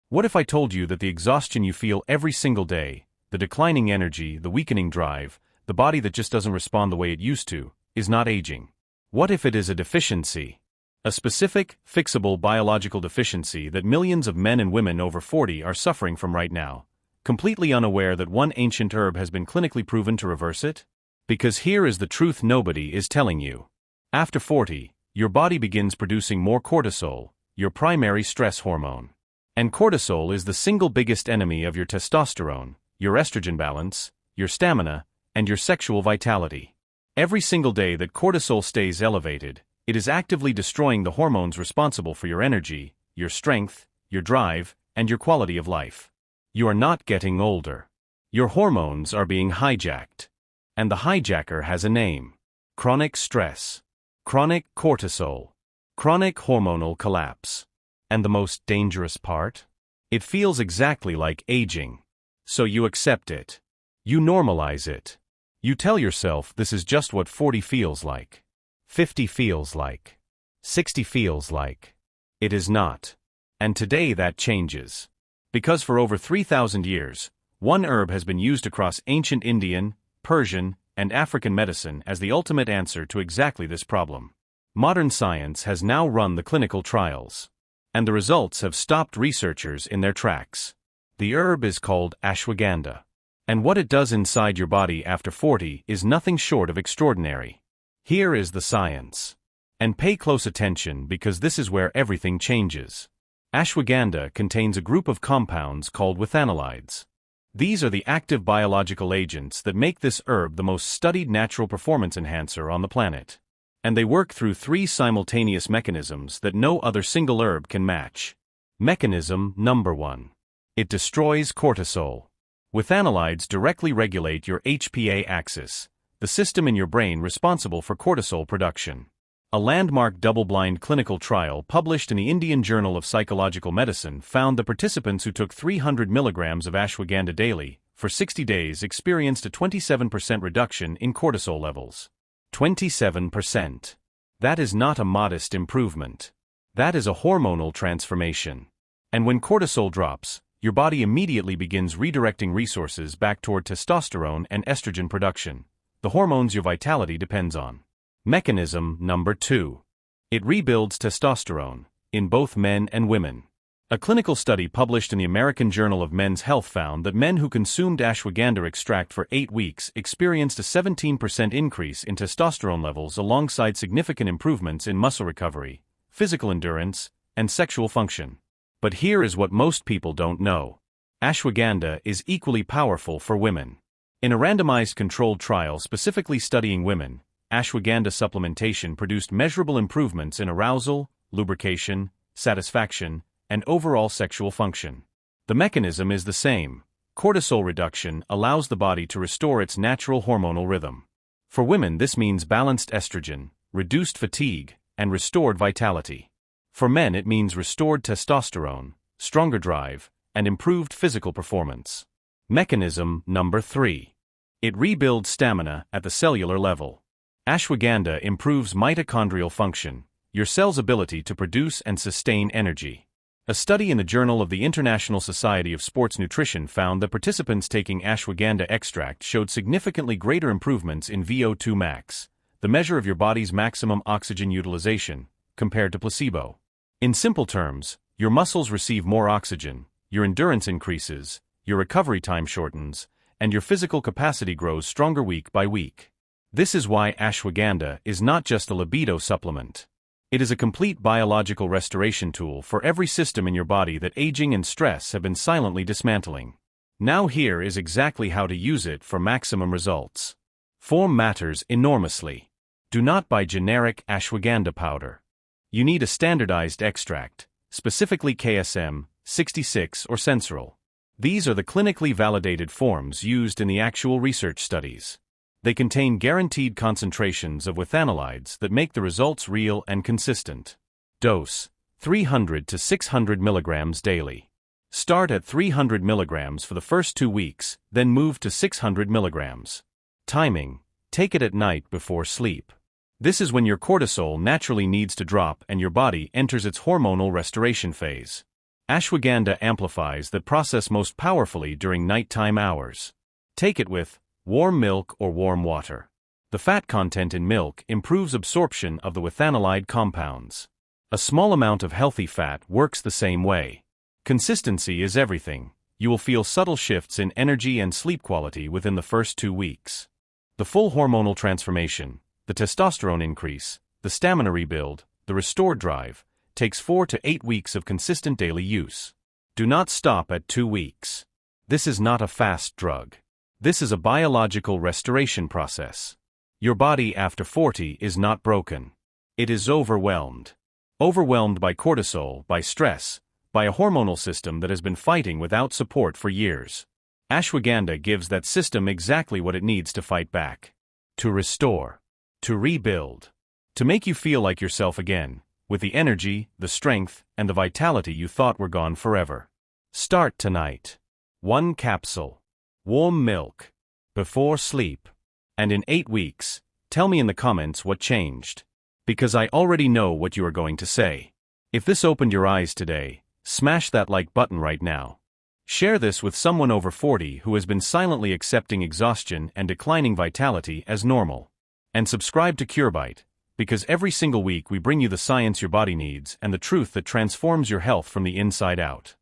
What if I told you that the exhaustion you feel every single day, the declining energy, the weakening drive, the body that just doesn't respond the way it used to, is not aging? What if it is a deficiency? A specific, fixable biological deficiency that millions of men and women over 40 are suffering from right now, completely unaware that one ancient herb has been clinically proven to reverse it? Because here is the truth nobody is telling you. After 40, your body begins producing more cortisol, your primary stress hormone. And cortisol is the single biggest enemy of your testosterone, your estrogen balance, your stamina, and your sexual vitality. Every single day that cortisol stays elevated, it is actively destroying the hormones responsible for your energy, your strength, your drive, and your quality of life. You are not getting older. Your hormones are being hijacked. And the hijacker has a name: chronic stress, chronic cortisol, chronic hormonal collapse. And the most dangerous part? It feels exactly like aging. So you accept it. You normalize it. You tell yourself this is just what 40 feels like. 50 feels like. 60 feels like. It is not. And today that changes. Because for over 3,000 years, one herb has been used across ancient Indian, Persian, and African medicine as the ultimate answer to exactly this problem. Modern science has now run the clinical trials. And the results have stopped researchers in their tracks. The herb is called ashwagandha. And what it does inside your body after 40 is nothing short of extraordinary. Here is the science. And pay close attention because this is where everything changes. Ashwagandha contains a group of compounds called withanolides. These are the active biological agents that make this herb the most studied natural performance enhancer on the planet. And they work through 3 simultaneous mechanisms that no other single herb can match. Mechanism number 1. It destroys cortisol. Withanolides directly regulate your HPA axis, the system in your brain responsible for cortisol production. A landmark double-blind clinical trial published in the Indian Journal of Psychological Medicine found the participants who took 300 milligrams of ashwagandha daily for 60 days experienced a 27% reduction in cortisol levels. 27%. That is not a modest improvement. That is a hormonal transformation. And when cortisol drops, your body immediately begins redirecting resources back toward testosterone and estrogen production, the hormones your vitality depends on. Mechanism number 2. It rebuilds testosterone, in both men and women. A clinical study published in the American Journal of Men's Health found that men who consumed ashwagandha extract for 8 weeks experienced a 17% increase in testosterone levels alongside significant improvements in muscle recovery, physical endurance, and sexual function. But here is what most people don't know. Ashwagandha is equally powerful for women. In a randomized controlled trial specifically studying women, ashwagandha supplementation produced measurable improvements in arousal, lubrication, satisfaction, and overall sexual function. The mechanism is the same. Cortisol reduction allows the body to restore its natural hormonal rhythm. For women, this means balanced estrogen, reduced fatigue, and restored vitality. For men, it means restored testosterone, stronger drive, and improved physical performance. Mechanism number 3. It rebuilds stamina at the cellular level. Ashwagandha improves mitochondrial function, your cell's ability to produce and sustain energy. A study in the Journal of the International Society of Sports Nutrition found that participants taking ashwagandha extract showed significantly greater improvements in VO2 max, the measure of your body's maximum oxygen utilization, compared to placebo. In simple terms, your muscles receive more oxygen, your endurance increases, your recovery time shortens, and your physical capacity grows stronger week by week. This is why ashwagandha is not just a libido supplement. It is a complete biological restoration tool for every system in your body that aging and stress have been silently dismantling. Now here is exactly how to use it for maximum results. Form matters enormously. Do not buy generic ashwagandha powder. You need a standardized extract, specifically KSM, 66 or Sensoril. These are the clinically validated forms used in the actual research studies. They contain guaranteed concentrations of withanolides that make the results real and consistent. Dose: 300 to 600 milligrams daily. Start at 300 milligrams for the first 2 weeks, then move to 600 milligrams. Timing: take it at night before sleep. This is when your cortisol naturally needs to drop and your body enters its hormonal restoration phase. Ashwagandha amplifies that process most powerfully during nighttime hours. Take it with warm milk or warm water. The fat content in milk improves absorption of the withanolide compounds. A small amount of healthy fat works the same way. Consistency is everything. You will feel subtle shifts in energy and sleep quality within the first 2 weeks. The full hormonal transformation, the testosterone increase, the stamina rebuild, the restored drive, takes 4 to 8 weeks of consistent daily use. Do not stop at 2 weeks. This is not a fast drug. This is a biological restoration process. Your body after 40 is not broken. It is overwhelmed. Overwhelmed by cortisol, by stress, by a hormonal system that has been fighting without support for years. Ashwagandha gives that system exactly what it needs to fight back. To restore. To rebuild. To make you feel like yourself again, with the energy, the strength, and the vitality you thought were gone forever. Start tonight. 1 capsule. Warm milk. Before sleep. And in 8 weeks, tell me in the comments what changed. Because I already know what you are going to say. If this opened your eyes today, smash that like button right now. Share this with someone over 40 who has been silently accepting exhaustion and declining vitality as normal. And subscribe to CureBite, because every single week we bring you the science your body needs and the truth that transforms your health from the inside out.